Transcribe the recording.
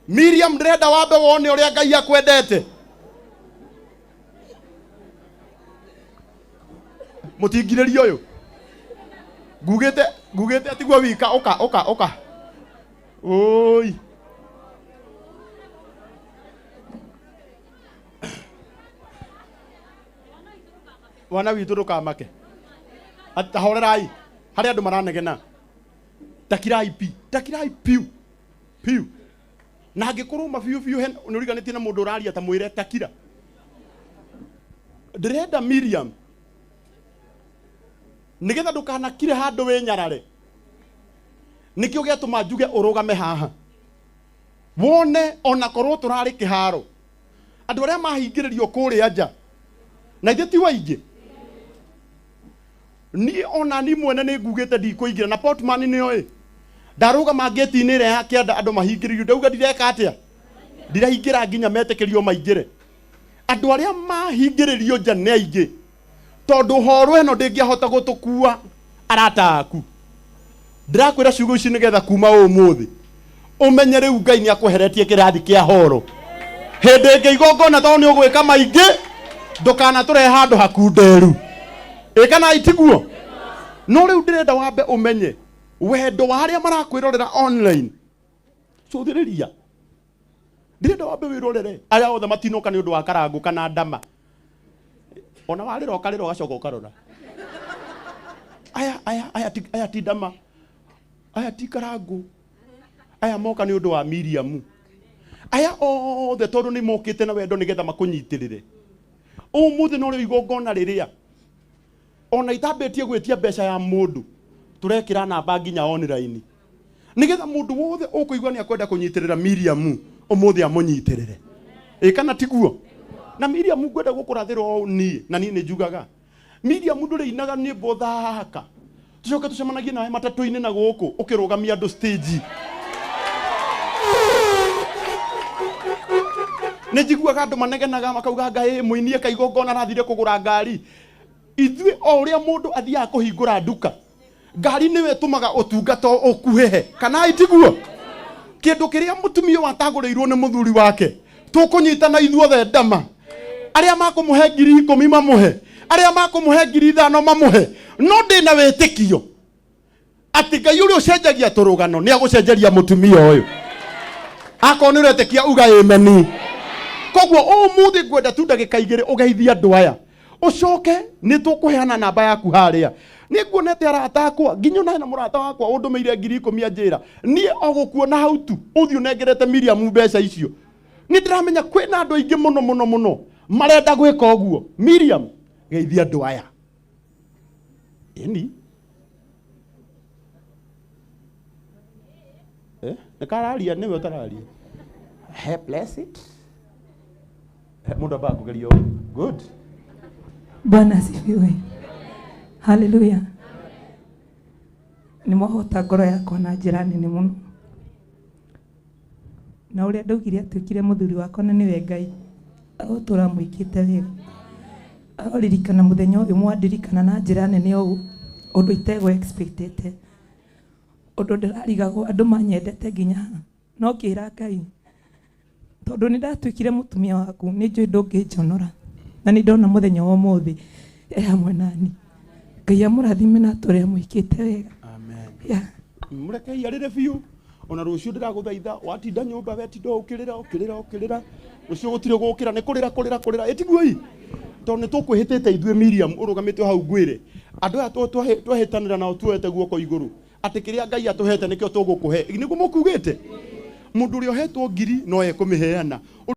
Miriam ndirenda wambe wone uria Ngai akwendete. Mutingiririo uyu. Ngugite atiguo wika oka. Oi. Wana witu ndukamake. Atahorerai. Hari andu maranegena. Takirai piu. Na angikorwo mabiu ni uriganitie na mundu uraria ta mwire takira. Ndirenda Miriam. Nigetha ndukanakire handu we nyarare. Nikio giatuma njuge urugame haha. Wone ona korwo turari kiharo. Andu aria mahingiririo kuria nja. Na ithe ti waingi. Ni ona ni mwene ni ngugite ndikuingira na Portman ni oi. Ndarugama gate-ini ire kianda andu mahingiririo ndauga ndireka atia. Ndirahingira nginya metekerio maingire. Andu aria mahingiririo nja ni aingi. Tondu horu eno ndingiahota gutukua arata aku. Ndirakwira ciugo ici nigetha kuma umuthi. Umenye riu Ngai ni akuheretie kirathi kia horo. Hindi ingi igongona to ni ugwika maingi ndukana turehe handu hakunderu. Kana itiguo. No riu ndirenda wambe umenye wendo wa aria marakwirorera online. Cuthiriria. Ndirenda wambe wirorere aria othe matinoka ni undu wa karangu kana ndama. Ona warira ugacoka ukarora. Aya ti ndama. Aya ti karangu. Aya moka ni undu wa Miriam. Aya othe tondu ni mokite na wendo nigetha makunyitirire. Umuthi no ri igongona riria. Ona itambetie gwitia mbeca ya mundu. Turekira namba nginya online. Nigetha mundu wothe ukuigwa ni akwenda kunyitirira Miriam, umuthi amunyitirire. Kana tiguo. Na Miriam ngwenda gukurathirwo ni na ni njugaga. Miriam nduri inaga ni bothaka. Tucoke tucemanagie nawe matatu-ini na guku ukirugamia andu stage. Nejiguaga andu manegenaga makauga Ngai muinie kaigongona rathire kugura ngari. Ithuĩ o uria mundu athiaga kuhingura nduka. Ngari niwe tumaga utungata ukuhehe. Kana itiguo. Kindu kiria mutumia wataguriirwo ni muthuri wake. Tukunyitana ithuothe ndama. Aria makumuhe 10,000 mamuhe. Aria makumuhe 5,000 mamuhe. No ndina witikio. Ati Ngai uria ucenjagia turugano ni agucenjeria mutumia uyu. Akoni uretekia uga amen. Koguo umuthi ngwenda tu ndagika igiri ugeithia andu aya. Ucoke ni tukuheana namba yaku haria. Ni nguonete arata akwa nginyo na murata wakwa undumeire 10,000 njira. Ni ogukuona hau tu uthi unengerete Miriam mbeca icio. Ni ndiramenya kwina andu aingi muno marenda gwika oguo. Miriam geithia andu aya. Eni nekararia niwe utararia. Bless it. Mundu aba kugeria good. Bwana asifiwe. Haleluya. Ni mohota ngoro yakwa na njira nene muno. Na uria ndaugire atuikire muthuri wakwa na niwe Ngai. Agutura muikite wega. Aririkana muthenya uyu mwandirikana na njira nene undu itego expected. Undu ndirarigagwo andu manyendete nginya no kira Ngai. Tondu ni ndatuikire mutumia waku ni njui ndungionora. Na ni ndona muthenya wa umuthi hamwe nani. Ngai amurathime na turia muikite wega. Amen. Murekei arire biu. Ona rucio ndiraguthaitha watinda nyumba wetindo ukirira. Rucio gutire gukira ni kurira. Etiguoi. Tondu ni tukwihitite ithuĩ Miriam urugamite hau ngwire. Andu aya twehitanira nao tuete guoko iguru. Ati kiria Ngai atuhete nikio tugukuhe. Niguo mukugite. Mundu uria ohetwo 1000 no ekumiheana.